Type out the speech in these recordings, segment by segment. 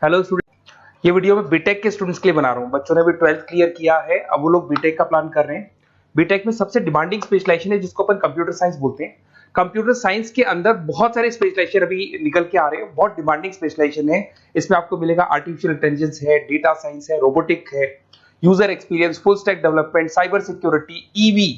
Hello student, ये video मैं BTech के स्टूडेंट्स के लिए बना रहा हूँ। बच्चों ने भी 12th क्लियर किया है, अब वो लोग बीटेक का प्लान कर रहे हैं। बीटेक में सबसे डिमांडिंग स्पेशलाइजेशन है जिसको अपन कंप्यूटर साइंस बोलते हैं। कंप्यूटर साइंस के अंदर बहुत सारे स्पेशलाइजेशन अभी निकल के आ रहे हैं, बहुत डिमांडिंग स्पेशलाइजेशन है। इसमें आपको मिलेगा आर्टिफिशियल इंटेलिजेंस है, डेटा साइंस है, रोबोटिक है, user experience, full stack development, cyber security, EV,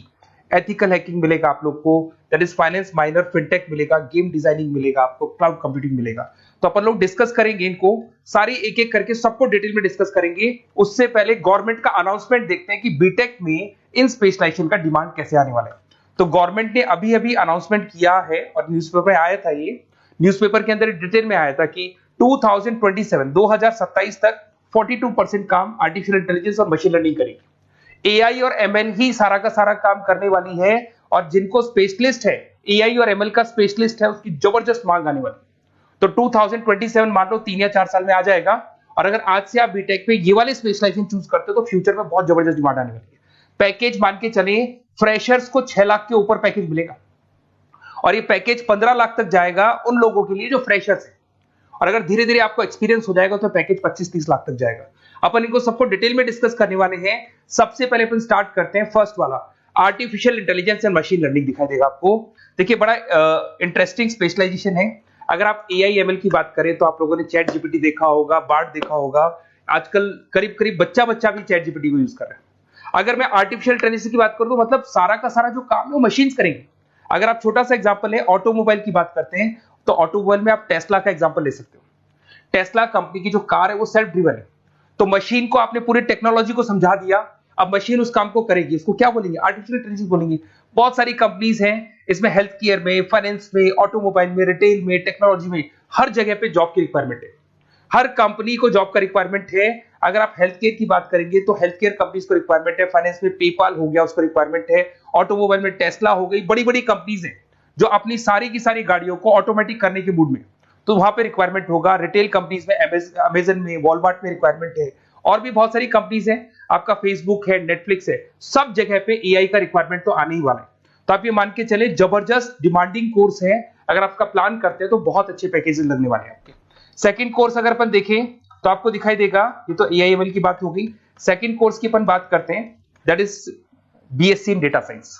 ethical hacking मिलेगा आप लोग को, that is finance minor, fintech मिलेगा, गेम डिजाइनिंग मिलेगा आपको, क्लाउड कंप्यूटिंग मिलेगा। तो अपन लोग डिस्कस करेंगे इनको सारी एक एक करके, सबको डिटेल में डिस्कस करेंगे। उससे पहले गवर्नमेंट का अनाउंसमेंट देखते हैं कि बीटेक में इन स्पेशलाइजेशन का डिमांड कैसे आने वाला है। तो गवर्नमेंट ने अभी अभी अनाउंसमेंट किया है और न्यूज़पेपर में आया था, ये न्यूज़पेपर के अंदर डिटेल में आया था कि 2027 तक 42% काम आर्टिफिशियल इंटेलिजेंस और मशीन लर्निंग करेगी। एआई और एमएल ही सारा का सारा काम करने वाली है, और जिनको स्पेशलिस्ट है, एआई और एमएल का स्पेशलिस्ट है, उसकी जबरदस्त मांग आने वाली। तो 2027 मान लो 3 या 4 साल में आ जाएगा। और अगर आज से आप बीटेक में ये वाले स्पेशलाइजेशन चूज करते हो तो फ्यूचर में बहुत जबरदस्त डिमांड आने वाली है। पैकेज मान के चले, फ्रेशर्स को 6 लाख के ऊपर पैकेज मिलेगा, और ये पैकेज 15 लाख तक जाएगा उन लोगों के लिए जो फ्रेशर्स है। और अगर धीरे धीरे आपको एक्सपीरियंस हो जाएगा तो पैकेज 25-30 लाख तक जाएगा। अपन इनको सबको डिटेल में डिस्कस करने वाले हैं। सबसे पहले अपन स्टार्ट करते हैं फर्स्ट वाला, artificial intelligence and machine learning दिखाई देगा आपको। देखिए, बड़ा इंटरेस्टिंग स्पेशलाइजेशन है। अगर आप एआई एमएल की बात करें तो आप लोगों ने चैट जीपीटी देखा होगा, बार्ड देखा होगा। आजकल करीब करीब बच्चा भी चैट जीपीटी को यूज कर रहा है। अगर मैं आर्टिफिशियल इंटेलिजेंस की बात करूं तो मतलब सारा का सारा जो काम है वो मशीन्स करेंगे। अगर आप छोटा सा एग्जांपल है, ऑटोमोबाइल की बात करते हैं तो ऑटोमोबाइल में आप टेस्ला का एग्जांपल ले सकते हो। टेस्ला कंपनी की जो कार है वो सेल्फ ड्रिवन है। तो मशीन को आपने पूरी टेक्नोलॉजी को समझा दिया, अब मशीन उस काम को करेगी। इसको क्या बोलेंगे? आर्टिफिशियल इंटेलिजेंस बोलेंगे। बहुत सारी कंपनीज हैं इसमें, हेल्थ केयर में, फाइनेंस में, ऑटोमोबाइल में, रिटेल में, टेक्नोलॉजी में, हर जगह पे जॉब की रिक्वायरमेंट है। हर कंपनी को जॉब का रिक्वायरमेंट है। अगर आप हेल्थ केयर की बात करेंगे तो हेल्थ केयर कंपनीज को रिक्वायरमेंट है, फाइनेंस में पेपाल हो गया उसको रिक्वायरमेंट है, ऑटोमोबाइल में टेस्ला हो गई, बड़ी बड़ी कंपनीज हैं जो अपनी सारी की सारी गाड़ियों को ऑटोमेटिक करने के मूड में, तो वहां पे रिक्वायरमेंट होगा। रिटेल कंपनीज में अमेजन में, वॉलमार्ट में रिक्वायरमेंट है, और भी बहुत सारी कंपनीज हैं, आपका फेसबुक है, नेटफ्लिक्स है, सब जगह पे एआई का रिक्वायरमेंट तो आने ही वाला है। तो आप ये मान के चले जबरदस्त डिमांडिंग कोर्स है। अगर आपका प्लान करते हैं तो बहुत अच्छे पैकेजेस लगने वाले हैं आपके। सेकंड कोर्स अगर अपन देखें तो आपको दिखाई देगा, ये तो एआई एमएल की बात हो गई। सेकंड कोर्स की अपन बात करते हैं, that is BSc in data science.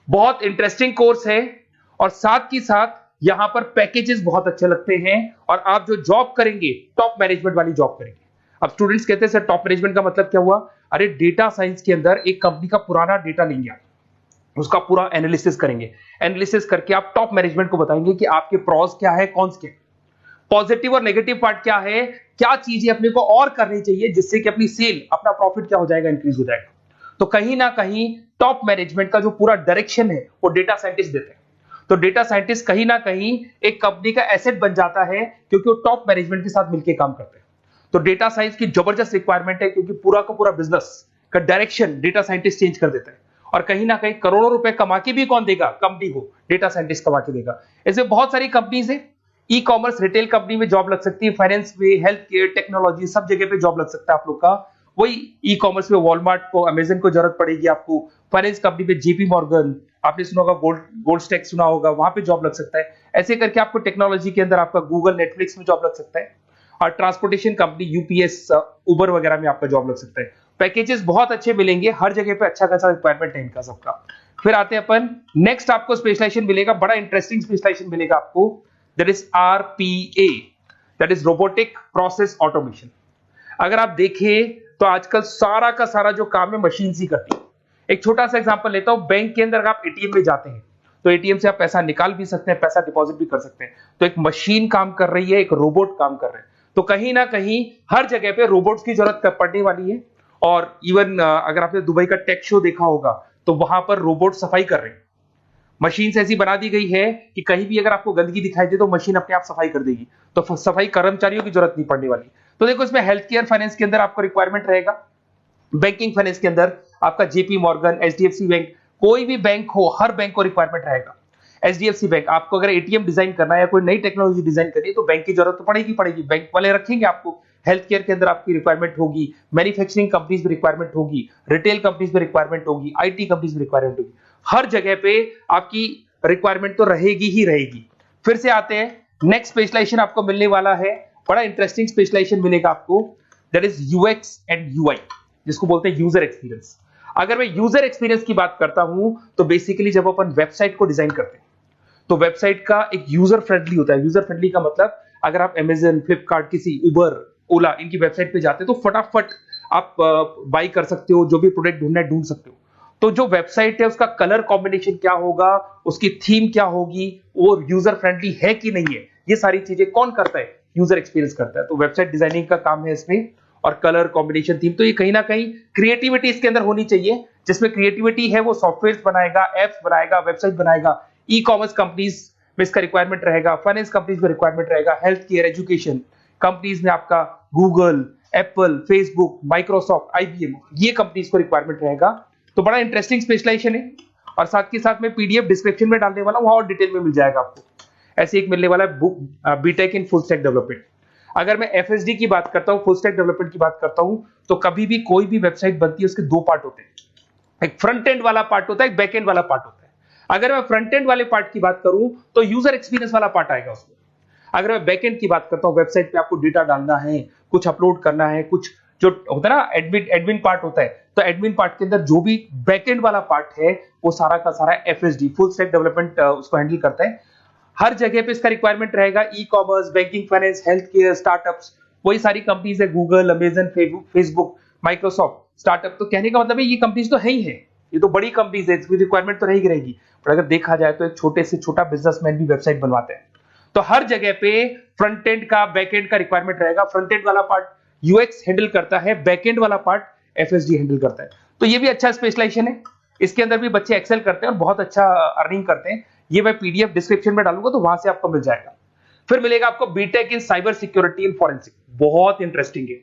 बहुत इंटरेस्टिंग कोर्स है, और साथ ही साथ यहां पर पैकेजेस बहुत अच्छे लगते हैं, और आप जो जॉब करेंगे टॉप मैनेजमेंट वाली जॉब करेंगे। अब स्टूडेंट्स कहते हैं सर टॉप मैनेजमेंट का मतलब क्या हुआ? अरे डेटा साइंस के अंदर एक कंपनी का पुराना डेटा लेंगे आप, उसका पूरा एनालिसिस करेंगे, एनालिसिस करके आप टॉप मैनेजमेंट को बताएंगे कि आपके प्रॉस क्या है, कॉन्स क्या है, पॉजिटिव और नेगेटिव पार्ट क्या है, क्या चीजें अपने को और करनी चाहिए जिससे कि अपनी सेल, अपना प्रॉफिट क्या हो जाएगा, इंक्रीज हो जाएगा। तो कहीं ना कहीं टॉप मैनेजमेंट का जो पूरा डायरेक्शन है वो डेटा साइंटिस्ट देते हैं। तो डेटा साइंटिस्ट कहीं ना कहीं एक कंपनी का एसेट बन जाता है, क्योंकि वो टॉप मैनेजमेंट के साथ मिलकर काम करते हैं। तो डेटा साइंस की जबरदस्त रिक्वायरमेंट है, क्योंकि पूरा का पूरा बिजनेस का डायरेक्शन डेटा साइंटिस्ट चेंज कर देता है। और कहीं ना कहीं करोड़ों रुपए कमा के भी कौन देगा? कंपनी को डेटा साइंटिस्ट कमा के देगा। ऐसे बहुत सारी कंपनीज है, ई कॉमर्स, रिटेल कंपनी में जॉब लग सकती है, फाइनेंस में, हेल्थ केयर, टेक्नोलॉजी, सब जगह पे जॉब लग सकता है आप लोग का। वही ई कॉमर्स में वॉलमार्ट को, अमेजन को जरूरत पड़ेगी आपको। फाइनेंस कंपनी में जेपी मॉर्गन, आपने सुना होगा, गोल्ड स्टैक सुना होगा, वहां पे जॉब लग सकता है। ऐसे करके आपको टेक्नोलॉजी के अंदर आपका गूगल, नेटफ्लिक्स में जॉब लग सकता है। और ट्रांसपोर्टेशन कंपनी, यूपीएस, उबर वगैरह में आपका जॉब लग सकता है। पैकेजेस बहुत अच्छे मिलेंगे, हर जगह पे अच्छा खासा रिक्वायरमेंट है इनका सबका। फिर आते हैं अपन नेक्स्ट, आपको स्पेशलाइजेशन मिलेगा, बड़ा इंटरेस्टिंग स्पेशलाइजेशन मिलेगा आपको, that is RPA, that is robotic process automation. अगर आप देखें तो आजकल सारा का सारा जो काम है मशीन ही करती है। एक छोटा सा एग्जांपल लेता हूं, बैंक के अंदर आप एटीएम में जाते हैं तो एटीएम से आप पैसा निकाल भी सकते हैं, पैसा डिपॉजिट भी कर सकते हैं। तो एक मशीन काम कर रही है, एक रोबोट काम कर रहे हैं। तो कहीं ना कहीं हर जगह पे रोबोट्स की जरूरत पड़ने वाली है। और इवन अगर आपने दुबई का टेक शो देखा होगा तो वहां पर रोबोट सफाई कर रहे हैं। मशीन ऐसी बना दी गई है कि कहीं भी अगर आपको गंदगी दिखाई दे तो मशीन अपने आप सफाई कर देगी, तो सफाई कर्मचारियों की जरूरत नहीं पड़ने वाली। तो देखो, इसमें हेल्थ केयर, फाइनेंस के अंदर आपको रिक्वायरमेंट रहेगा, बैंकिंग फाइनेंस के अंदर आपका जेपी मॉर्गन, एचडीएफसी बैंक, कोई भी बैंक हो, हर बैंक को रिक्वायरमेंट रहेगा। एचडीएफसी बैंक, आपको अगर एटीएम डिजाइन करना है या कोई नई टेक्नोलॉजी डिजाइन करनी है तो बैंक की जरूरत तो पड़ेगी, बैंक वाले रखेंगे आपको। हेल्थ केयर के अंदर आपकी रिक्वायरमेंट होगी, मैन्युफैक्चरिंग कंपनीज में रिक्वायरमेंट होगी, रिटेल कंपनीज में रिक्वायरमेंट होगी, आईटी कंपनीज में रिक्वायरमेंट होगी। हर जगह पे आपकी रिक्वायरमेंट तो रहेगी ही रहेगी। फिर से आते हैं, नेक्स्ट स्पेशलाइजेशन आपको मिलने वाला है बड़ा इंटरेस्टिंग स्पेशलाइजेशन मिलेगा आपको, that is UX and UI, जिसको बोलते हैं यूजर एक्सपीरियंस। अगर मैं यूजर एक्सपीरियंस की बात करता हूं तो बेसिकली जब अपन वेबसाइट को डिजाइन करते हैं तो वेबसाइट का एक यूजर फ्रेंडली होता है। यूजर फ्रेंडली का मतलब अगर आप अमेजन, फ्लिपकार्ट, किसी उबर, ओला इनकी वेबसाइट पे जाते हैं तो फटाफट आप बाई कर सकते हो, जो भी प्रोडक्ट ढूंढना है ढूंढ सकते हो। तो जो वेबसाइट है उसका कलर कॉम्बिनेशन क्या होगा, उसकी थीम क्या होगी, वो यूजर फ्रेंडली है कि नहीं है, ये सारी चीजें कौन करता है, यूजर एक्सपीरियंस करता है। तो वेबसाइट डिजाइनिंग का काम है इसमें, और कलर कॉम्बिनेशन, थीम, तो ये कहीं ना कहीं क्रिएटिविटी इसके अंदर होनी चाहिए। जिसमें क्रिएटिविटी है वो सॉफ्टवेयर बनाएगा, एप्स बनाएगा, वेबसाइट बनाएगा। ई कॉमर्स कंपनीज में इसका रिक्वायरमेंट रहेगा, फाइनेंस कंपनीज में रिक्वायरमेंट रहेगा, हेल्थ केयर, एजुकेशन कंपनीज में आपका Google, Apple, Facebook, Microsoft, IBM, ये कंपनीज को रिक्वायरमेंट रहेगा। तो बड़ा इंटरेस्टिंग स्पेशलाइजेशन है, और साथ के साथ में पीडीएफ डिस्क्रिप्शन में डालने वाला हूं, और डिटेल में मिल जाएगा आपको। ऐसे एक मिलने वाला है book, BTech in full stack development. अगर मैं एफएसडी की बात करता हूं, फुल स्टैक डेवलपमेंट की बात करता हूं, तो कभी भी कोई भी वेबसाइट बनती है उसके दो पार्ट होते हैं, एक फ्रंट एंड वाला पार्ट होता है, एक बैक एंड वाला पार्ट होता है। अगर मैं फ्रंट एंड वाले पार्ट की बात करूं तो यूजर एक्सपीरियंस वाला पार्ट आएगा उसमें। अगर मैं बैक एंड की बात करता हूं, वेबसाइट पे आपको डेटा डालना है, कुछ अपलोड करना है, कुछ जो होता है ना एडमिन पार्ट होता है, तो एडमिन पार्ट के अंदर जो भी बैक एंड वाला पार्ट है वो सारा का सारा एफएसडी, फुल स्टैक डेवलपमेंट, उसको हैंडल करता है। हर जगह पे इसका रिक्वायरमेंट रहेगा। E commerce, banking, finance, health care, startups, वही सारी कंपनीज है, Google, Amazon, Facebook, Microsoft, startup. तो कहने का मतलब है ये कंपनीज तो है ही है, ये तो बड़ी कंपनीज है, इसकी रिक्वायरमेंट तो रहेगी। पर अगर देखा जाए तो एक छोटे से छोटा बिजनेसमैन भी वेबसाइट बनवाते हैं। तो हर जगह पे फ्रंट एंड का, बैक एंड का रिक्वायरमेंट रहेगा। फ्रंट एंड वाला पार्ट यूएक्स हैंडल करता है, बैक एंड वाला पार्ट एफएसडी हैंडल करता है। तो ये भी अच्छा स्पेशलाइजेशन है, इसके अंदर भी बच्चे एक्सेल करते हैं और बहुत अच्छा अर्निंग करते हैं। ये मैं पीडीएफ डिस्क्रिप्शन में डालूंगा तो वहां से आपको मिल जाएगा। फिर मिलेगा आपको BTech in cyber security and forensic, बहुत इंटरेस्टिंग है।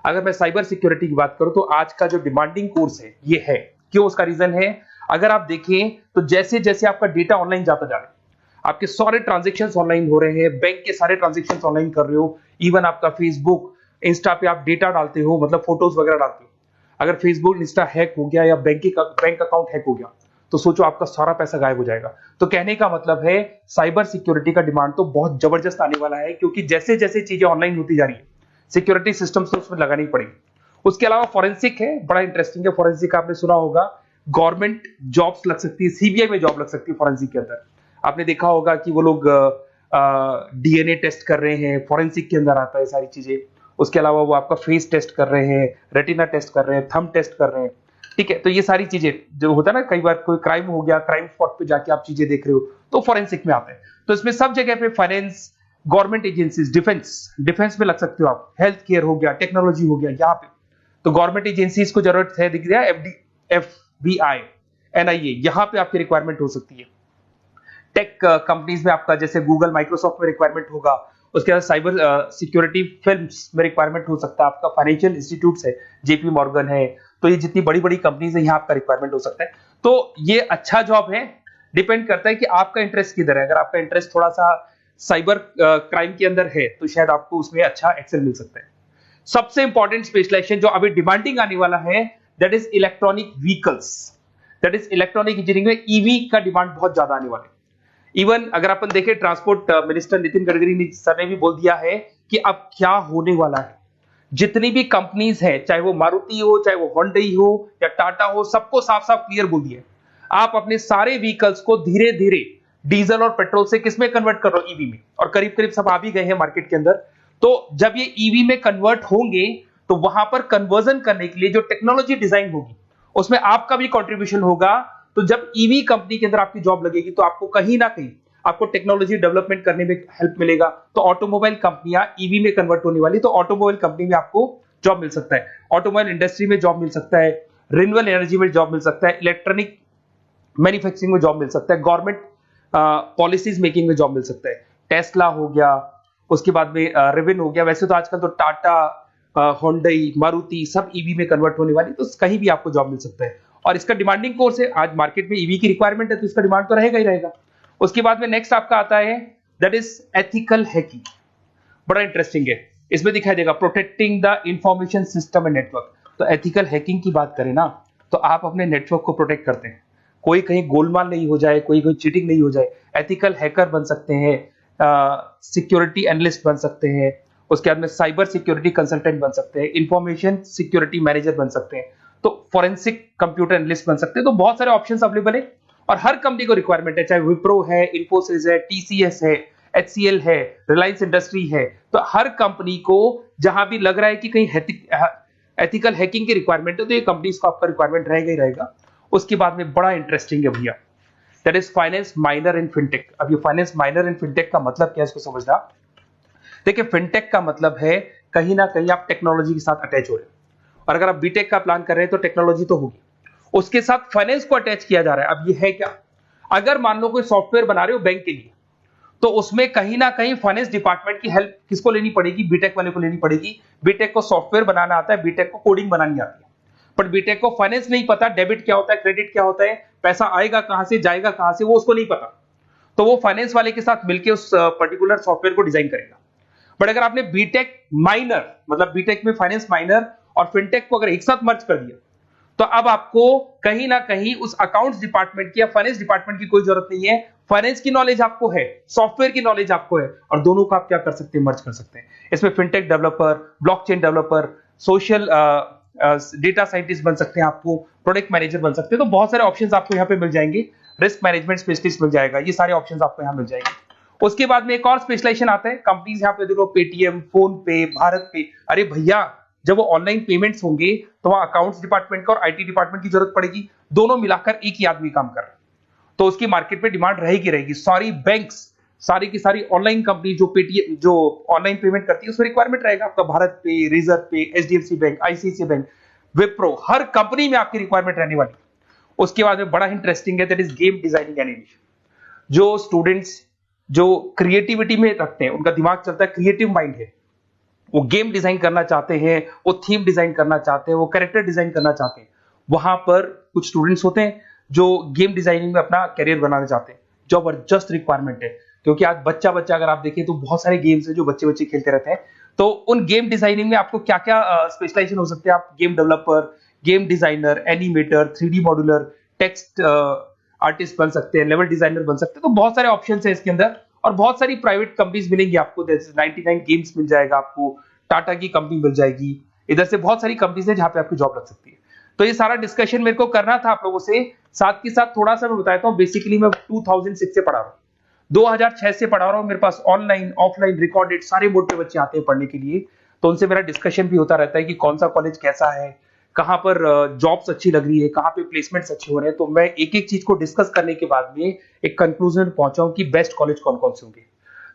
अगर मैं साइबर सिक्योरिटी की बात करूं तो आज का जो डिमांडिंग कोर्स है ये है। क्यों? उसका रीजन है, अगर आप देखें तो जैसे जैसे आपका डेटा ऑनलाइन जाता जा रहा है, आपके सारे ट्रांजेक्शन्स ऑनलाइन हो रहे हैं, बैंक के सारे ट्रांजेक्शन्स ऑनलाइन कर रहे हो, इवन आपका फेसबुक, इंस्टा पे आप डेटा डालते हो, मतलब फोटोज वगैरह डालते हो। अगर फेसबुक, इंस्टा हैक हो गया या बैंक अकाउंट हैक हो गया तो सोचो आपका सारा पैसा गायब हो जाएगा। तो कहने का मतलब है साइबर सिक्योरिटी का डिमांड तो बहुत जबरदस्त आने वाला है, क्योंकि जैसे जैसे चीजें ऑनलाइन होती जा रही है सिक्योरिटी सिस्टम्स तो उसमें लगानी पड़ेगी। उसके अलावा फॉरेंसिक है, बड़ा इंटरेस्टिंग है। फॉरेंसिक आपने सुना होगा, गवर्नमेंट जॉब्स लग सकती है, सीबीआई में जॉब लग सकती है फॉरेंसिक के अंदर। आपने देखा होगा कि वो लोग डीएनए टेस्ट कर रहे हैं, फॉरेंसिक के अंदर आता है सारी चीजें। उसके अलावा वो आपका फेस टेस्ट कर रहे हैं, रेटिना टेस्ट कर रहे हैं, थंब टेस्ट कर रहे हैं, ठीक है। तो ये सारी चीजें जो होता है ना, कई बार कोई क्राइम हो गया, क्राइम स्पॉट पे जाके आप चीजें देख रहे हो तो फॉरेंसिक में आता है। तो इसमें सब जगह पे फाइनेंस, गवर्नमेंट एजेंसीज, डिफेंस में लग सकते हो आप, हेल्थ केयर हो गया, टेक्नोलॉजी हो गया, यहाँ पे तो गवर्नमेंट एजेंसीज को जरूरत है, दिख रहा है, एफबीआई, एनआईए, यहाँ पे आपकी रिक्वायरमेंट हो सकती है। टेक कंपनीज में आपका जैसे गूगल, माइक्रोसॉफ्ट में रिक्वायरमेंट होगा। उसके बाद साइबर सिक्योरिटी फिल्म्स में रिक्वायरमेंट हो सकता है आपका, फाइनेंशियल इंस्टीट्यूट्स है, जेपी मॉर्गन है, तो ये जितनी बड़ी बड़ी कंपनीज है यहाँ आपका रिक्वायरमेंट हो सकता है। तो ये अच्छा जॉब है, डिपेंड करता है कि आपका इंटरेस्ट किधर है। अगर आपका इंटरेस्ट थोड़ा सा साइबर क्राइम के अंदर है तो शायद आपको उसमें अच्छा एक्सेल मिल सकता है। सबसे इंपॉर्टेंट स्पेशलाइजेशन जो अभी डिमांडिंग आने वाला है, that is electronic vehicles, that is electronic engineering में ईवी का डिमांड बहुत ज्यादा आने वाला है। इवन अगर अपन देखें, transport minister Nitin Gadkari sir ने भी बोल दिया है कि अब क्या होने वाला है, जितनी भी कंपनीज है, चाहे वो मारुति हो, चाहे वो होंडई हो या टाटा हो, सबको साफ साफ क्लियर बोल दिया, आप अपने सारे व्हीकल्स को धीरे धीरे डीजल और पेट्रोल से किसमें कन्वर्ट कर रहे हो, ईवी में। और करीब करीब सब आ भी गए हैं मार्केट के अंदर। तो जब ये ईवी में कन्वर्ट होंगे तो वहां पर कन्वर्जन करने के लिए जो टेक्नोलॉजी डिजाइन होगी उसमें आपका भी कंट्रीब्यूशन होगा। तो जब ईवी कंपनी के अंदर आपकी जॉब लगेगी तो आपको कहीं ना कहीं आपको टेक्नोलॉजी डेवलपमेंट करने में हेल्प मिलेगा। तो ऑटोमोबाइल कंपनियां ईवी में कन्वर्ट होने वाली, तो ऑटोमोबाइल कंपनी में आपको जॉब मिल सकता है, ऑटोमोबाइल इंडस्ट्री में जॉब मिल सकता है, रिन्यूएबल एनर्जी में जॉब मिल सकता है, इलेक्ट्रॉनिक मैन्युफैक्चरिंग में जॉब मिल सकता है, गवर्नमेंट पॉलिसीज मेकिंग में जॉब मिल सकता है। टेस्ला हो गया, उसके बाद में रिविन हो गया। वैसे तो आजकल तो टाटा, होंडई, मारुति सब ईवी में कन्वर्ट होने वाली, तो कहीं भी आपको जॉब मिल सकता है। और इसका डिमांडिंग कोर्स है, आज मार्केट में ईवी की रिक्वायरमेंट है तो इसका डिमांड तो रहेगा ही रहेगा। उसके बाद में नेक्स्ट आपका आता है दैट इज एथिकल हैकिंग, बड़ा इंटरेस्टिंग है। इसमें दिखाई देगा protecting the information system and network. तो एथिकल हैकिंग की बात करें ना, तो आप अपने नेटवर्क को प्रोटेक्ट करते हैं, कोई कहीं गोलमाल नहीं हो जाए, कोई चीटिंग नहीं हो जाए। एथिकल हैकर बन सकते हैं, सिक्योरिटी एनालिस्ट बन सकते हैं, उसके बाद में साइबर सिक्योरिटी कंसल्टेंट बन सकते हैं, इंफॉर्मेशन सिक्योरिटी मैनेजर बन सकते हैं, तो फॉरेंसिक कंप्यूटर एनालिस्ट बन सकते हैं। तो बहुत सारे ऑप्शंस अवेलेबल है और हर कंपनी को रिक्वायरमेंट है, चाहे विप्रो है, इन्फोसिस है, टीसीएस है, एचसीएल है, रिलायंस इंडस्ट्री है। तो हर कंपनी को जहां भी लग रहा है कि कहीं एथिकल हैकिंग की रिक्वायरमेंट है तो ये कंपनीज को आपका रिक्वायरमेंट रहेगा ही रहेगा। उसके बाद में बड़ा इंटरेस्टिंग है भैया, that is finance minor in fintech. अब ये फाइनेंस माइनर इन फिनटेक का मतलब क्या है इसको समझना। देखिए फिनटेक का मतलब है कहीं ना कहीं आप टेक्नोलॉजी के साथ अटैच हो रहे हो, और अगर आप बीटेक का प्लान कर रहे हैं तो टेक्नोलॉजी तो होगी, उसके साथ फाइनेंस को अटैच किया जा रहा है। अब ये है क्या, अगर मान लो कोई सॉफ्टवेयर बना रहे हो बैंक के लिए, तो उसमें कहीं ना कहीं फाइनेंस डिपार्टमेंट की हेल्प किसको लेनी पड़ेगी, बीटेक वाले को लेनी पड़ेगी। बीटेक को सॉफ्टवेयर बनाना आता है, बीटेक को कोडिंग बनानी आती है, बट बीटेक को फाइनेंस नहीं पता, डेबिट क्या होता है, क्रेडिट क्या होता है, पैसा आएगा कहां से, जाएगा कहां से, वो उसको नहीं पता। तो वो फाइनेंस वाले के साथ मिलकर उस पर्टिकुलर सॉफ्टवेयर को डिजाइन करेगा। बट अगर आपने बीटेक माइनर, मतलब बीटेक में फाइनेंस माइनर और फिनटेक को अगर एक साथ मर्ज कर दिया, तो अब आपको कहीं ना कहीं उस अकाउंट्स डिपार्टमेंट की या फाइनेंस डिपार्टमेंट की कोई जरूरत नहीं है। फाइनेंस की नॉलेज आपको है, सॉफ्टवेयर की नॉलेज आपको है, और दोनों को आप क्या कर सकते हैं, मर्ज कर सकते हैं। इसमें fintech developer, blockchain developer, social data scientist बन सकते हैं, आपको प्रोडक्ट मैनेजर बन सकते हैं। तो बहुत सारे ऑप्शंस आपको यहाँ पे मिल जाएंगे, रिस्क मैनेजमेंट स्पेशलिस्ट मिल जाएगा, ये सारे ऑप्शंस आपको यहाँ मिल जाएंगे। उसके बाद में एक और स्पेशलाइजेशन आता है, कंपनीज यहाँ पे देखो पेटीएम, फोन पे, भारत पे। अरे भैया जब वो ऑनलाइन पेमेंट्स होंगे तो वहां अकाउंट्स डिपार्टमेंट का और आईटी डिपार्टमेंट की जरूरत पड़ेगी, दोनों मिलाकर एक ही आदमी काम कर रहा है, तो उसकी मार्केट में डिमांड रहेगी रहेगी। सारी बैंक्स, सारी की सारी ऑनलाइन कंपनी जो पेटीएम, जो ऑनलाइन पेमेंट करती है, उसमें रिक्वायरमेंट रहेगा आपका भारत पे, Razorpay, HDFC bank, ICICI bank, Wipro, हर कंपनी में आपकी रिक्वायरमेंट रहने वाली। उसके बाद में बड़ा इंटरेस्टिंग है, that is game designing animation. जो स्टूडेंट्स जो क्रिएटिविटी में रखते हैं, उनका दिमाग चलता है, क्रिएटिव माइंड है, वो गेम डिजाइन करना चाहते हैं, वो थीम डिजाइन करना चाहते हैं, वो कैरेक्टर डिजाइन करना चाहते हैं, वहां पर कुछ स्टूडेंट्स होते हैं जो गेम डिजाइनिंग में अपना करियर बनाना चाहते हैं। जबरदस्त रिक्वायरमेंट है, क्योंकि आज बच्चा अगर आप देखें तो बहुत सारे गेम्स हैं जो बच्चे खेलते रहते हैं। तो उन गेम डिजाइनिंग में आपको क्या क्या स्पेशलाइजेशन हो सकते हैं, आप game developer, game designer, animator, 3D modular, text artist बन सकते हैं, लेवल डिजाइनर बन सकते हैं। तो बहुत सारे ऑप्शन है इसके अंदर, और बहुत सारी प्राइवेट कंपनीज मिलेंगी आपको, जैसे 99 गेम्स मिल जाएगा आपको, टाटा की कंपनी मिल जाएगी, इधर से बहुत सारी कंपनीज है जहां पे आपकी जॉब लग सकती है। तो ये सारा डिस्कशन मेरे को करना था आप लोगों से, साथ के साथ थोड़ा सा मैं बताता हूँ। बेसिकली मैं 2006 से पढ़ा रहा हूँ, 2006 से पढ़ा रहा हूँ। मेरे पास ऑनलाइन ऑफलाइन रिकॉर्डेड सारे बोर्ड पे बच्चे आते हैं पढ़ने के लिए, तो उनसे मेरा डिस्कशन भी होता रहता है कि कौन सा कॉलेज कैसा है, कहां पर जॉब्स अच्छी लग रही है, कहां पे प्लेसमेंट्स अच्छे हो रहे हैं। तो मैं एक एक चीज को डिस्कस करने के बाद में एक कंक्लूजन पहुंचा हूं कि बेस्ट कॉलेज कौन कौन से होंगे।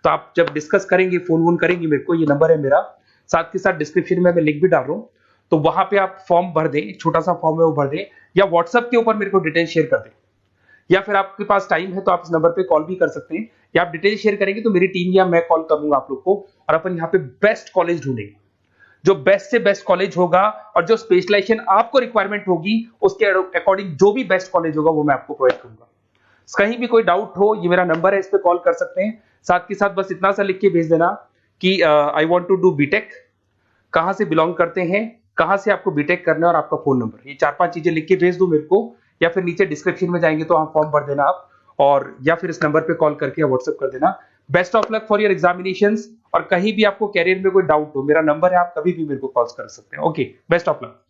तो आप जब डिस्कस करेंगे, फोन वोन करेंगे मेरे को, ये नंबर है मेरा, साथ के साथ डिस्क्रिप्शन में मैं लिंक भी डाल रहा हूँ, तो वहां पे आप फॉर्म भर दें, एक छोटा सा फॉर्म है वो भर दें, या व्हाट्सएप के ऊपर मेरे को डिटेल शेयर कर दें, या फिर आपके पास टाइम है तो आप इस नंबर पे कॉल भी कर सकते हैं, या आप डिटेल शेयर करेंगे तो मेरी टीम या मैं कॉल करूंगा आप लोग को, और अपन यहाँ पे बेस्ट कॉलेज ढूंढेंगे, जो बेस्ट से बेस्ट कॉलेज होगा, और जो स्पेशलाइजेशन आपको रिक्वायरमेंट होगी उसके अकॉर्डिंग जो भी बेस्ट कॉलेज होगा वो मैं आपको प्रोवाइड करूंगा। कहीं भी कोई डाउट हो, ये मेरा नंबर है, इस पे कॉल कर सकते हैं। साथ के साथ बस इतना सा लिख के भेज देना कि I want to do BTech, कहां से बिलोंग करते हैं, कहां से आपको बीटेक करना है, और आपका फोन नंबर, ये 4-5 चीजें लिख के भेज दो मेरे को, या फिर नीचे डिस्क्रिप्शन में जाएंगे तो वहां फॉर्म भर देना आप, और या फिर इस नंबर पे कॉल करके या व्हाट्सएप कर देना। Best of luck for your examinations, और कहीं भी आपको कैरियर में कोई डाउट हो, मेरा नंबर है, आप कभी भी मेरे को कॉल कर सकते हैं। Okay, best of luck.